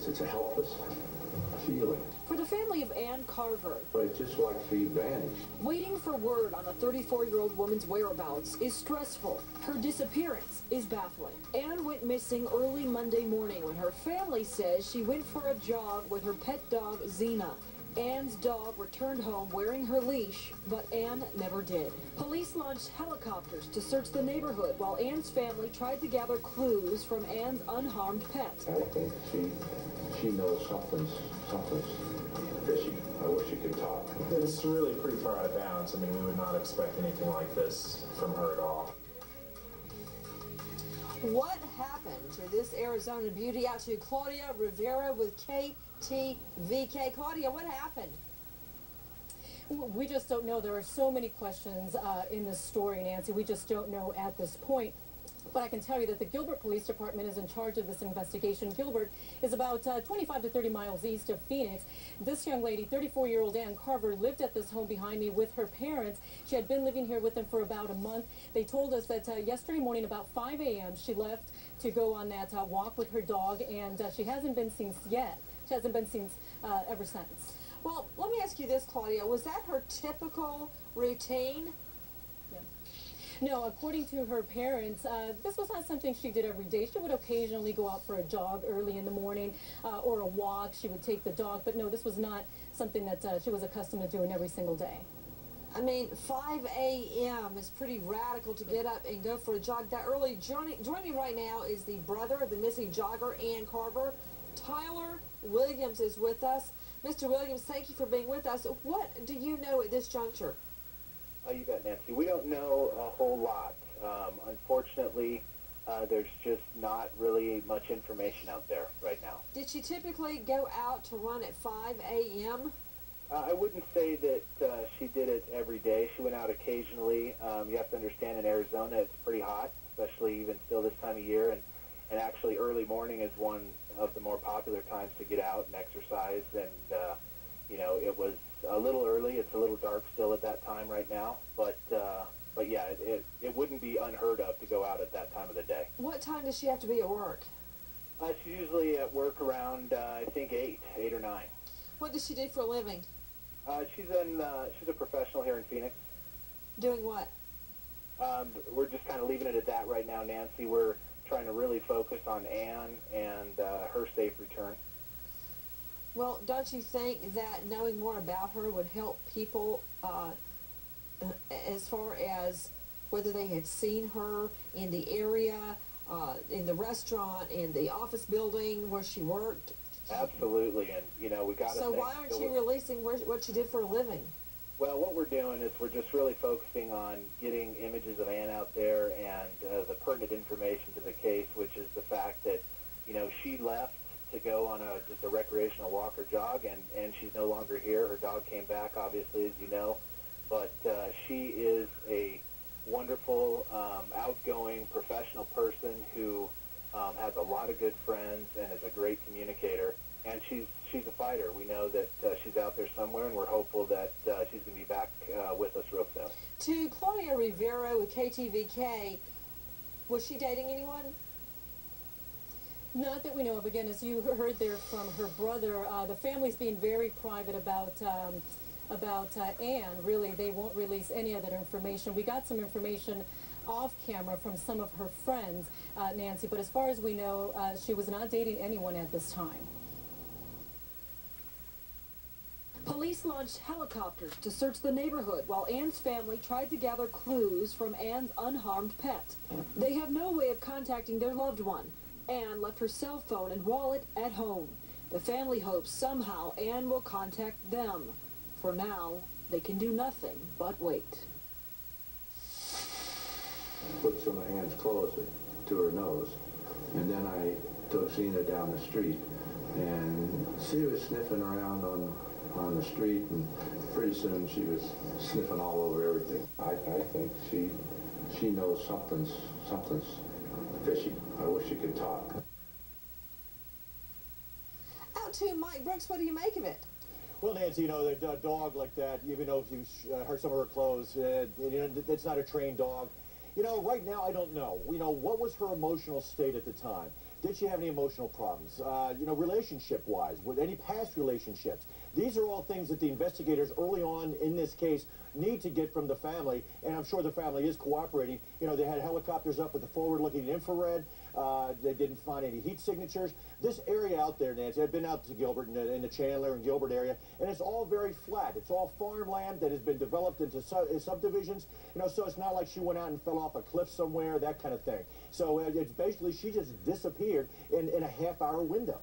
it's a helpless feeling. For the family of Ann Carver, But it's just like she vanished. waiting for word on the 34-year-old woman's whereabouts is stressful. Her disappearance is baffling. Ann went missing early Monday morning when her family says she went for a jog with her pet dog, Xena. Ann's dog returned home wearing her leash, but Ann never did. Police launched helicopters to search the neighborhood while Ann's family tried to gather clues from Ann's unharmed pet. I think she knows something's fishy. I wish she could talk. It's really pretty far out of bounds. I mean, we would not expect anything like this from her at all. What happened to this Arizona beauty? Out to Claudia Rivera with KTVK. Claudia, what happened? We just don't know. There are so many questions in this story, Nancy. We just don't know at this point. But I can tell you that the Gilbert Police Department is in charge of this investigation. Gilbert is about 25 to 30 miles east of Phoenix. This young lady, 34-year-old Ann Carver, lived at this home behind me with her parents. She had been living here with them for about a month. They told us that yesterday morning about 5 a.m. she left to go on that walk with her dog, and she hasn't been seen yet. She hasn't been seen ever since. Well, let me ask you this, Claudia. Was that her typical routine? Yeah. No, according to her parents, this was not something she did every day. She would occasionally go out for a jog early in the morning or a walk. She would take the dog, but no, this was not something that she was accustomed to doing every single day. I mean, 5 a.m. is pretty radical to get up and go for a jog that early. Joining me right now is the brother of the missing jogger, Ann Carver. Tyler Williams is with us. Mr. Williams, thank you for being with us. What do you know at this juncture? You bet, Nancy. We don't know a whole lot. Unfortunately, there's just not really much information out there right now. Did she typically go out to run at 5 a.m.? I wouldn't say that she did it every day. She went out occasionally. You have to understand, in Arizona, it's pretty hot, especially even still this time of year. And actually, early morning is one of the more popular times to get out and exercise. And, you know, it was a little early. It's a little dark still at that time right now. But yeah, it wouldn't be unheard of to go out at that time of the day. What time does she have to be at work? She's usually at work around, I think, 8 or 9. What does she do for a living? She's a professional here in Phoenix. Doing what? We're just kind of leaving it at that right now, Nancy. We're trying to really focus on Ann and her safe return. Well, don't you think that knowing more about her would help people as far as whether they had seen her in the area, in the restaurant, in the office building where she worked? Absolutely, and you know, we got to. So why aren't you releasing what she did for a living? Well, what we're doing is we're just really focusing on getting images of Ann out there and the pertinent information to the case, which is the fact that, you know, she left to go on just a recreational walk or jog, and she's no longer here. Her dog came back, obviously, as you know, but she is a wonderful, outgoing, professional person who has a lot of good friends and is a great communicator, and she's a fighter. We know that she's out there somewhere, and we're hopeful that she's going to be back with us real soon. To Claudia Rivera with KTVK, was she dating anyone? Not that we know of. Again, as you heard there from her brother, the family's being very private about Ann. Really, they won't release any of that information. We got some information off camera from some of her friends, Nancy, but as far as we know, she was not dating anyone at this time. Police launched helicopters to search the neighborhood while Ann's family tried to gather clues from Ann's unharmed pet. They have no way of contacting their loved one. Ann left her cell phone and wallet at home. The family hopes somehow Ann will contact them. For now, they can do nothing but wait. Put some of Ann's clothes to her nose, and then I took Xena down the street, and she was sniffing around on the street, and pretty soon she was sniffing all over everything. I think she knows something's fishy. I wish she could talk. Out to Mike Brooks, what do you make of it? Well, Nancy, you know, a dog like that, even though if you hurt some of her clothes, it's not a trained dog. You know, right now, I don't know. You know, what was her emotional state at the time? Did she have any emotional problems? You know, relationship-wise, with any past relationships? These are all things that the investigators early on in this case need to get from the family, and I'm sure the family is cooperating. You know, they had helicopters up with the forward-looking infrared. They didn't find any heat signatures. This area out there, Nancy, I've been out to Gilbert, in the Chandler and Gilbert area, and it's all very flat. It's all farmland that has been developed into subdivisions. You know, so it's not like she went out and fell off a cliff somewhere, that kind of thing. So it's basically she just disappeared in a half-hour window.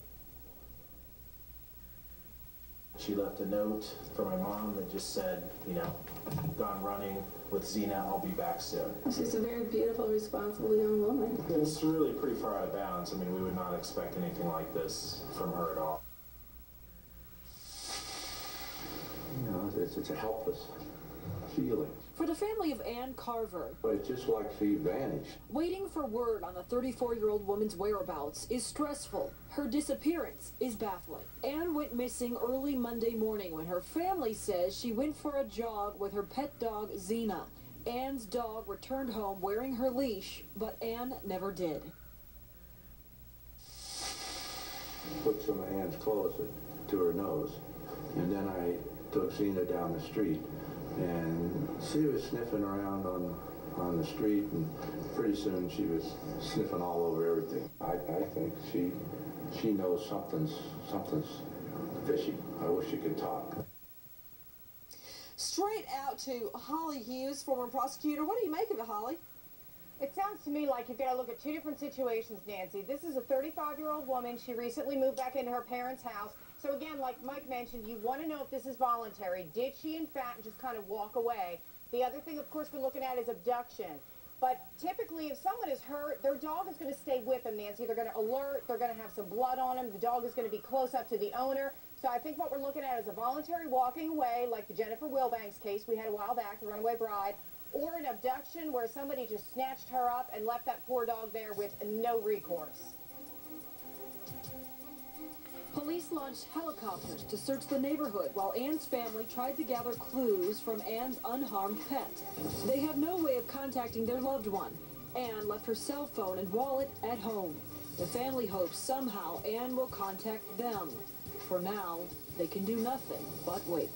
She left a note for my mom that just said, you know, gone running with Zena, I'll be back soon. She's a very beautiful, responsible young woman. And it's really pretty far out of bounds. I mean, we would not expect anything like this from her at all. You know, it's a helpless feeling. For the family of Ann Carver, But it's just like she vanished. waiting for word on the 34-year-old woman's whereabouts is stressful. Her disappearance is baffling. Ann went missing early Monday morning when her family says she went for a jog with her pet dog, Zena. Ann's dog returned home wearing her leash, but Ann never did. Put some of Ann's clothes to her nose, and then I took Zena down the street, and she was sniffing around on the street, and pretty soon she was sniffing all over everything. I think she knows something's fishy. I wish she could talk. Straight out to Holly Hughes, former prosecutor. What do you make of it, Holly? It sounds to me like you've got to look at two different situations, Nancy. This is a 35-year-old woman. She recently moved back into her parents' house. So again, like Mike mentioned, you want to know if this is voluntary. Did she, in fact, just kind of walk away? The other thing, of course, we're looking at is abduction. But typically, if someone is hurt, their dog is going to stay with them, Nancy. They're going to alert. They're going to have some blood on them. The dog is going to be close up to the owner. So I think what we're looking at is a voluntary walking away, like the Jennifer Wilbanks case we had a while back, the runaway bride, or an abduction where somebody just snatched her up and left that poor dog there with no recourse. Police launched helicopters to search the neighborhood while Ann's family tried to gather clues from Ann's unharmed pet. They have no way of contacting their loved one. Ann left her cell phone and wallet at home. The family hopes somehow Ann will contact them. For now, they can do nothing but wait.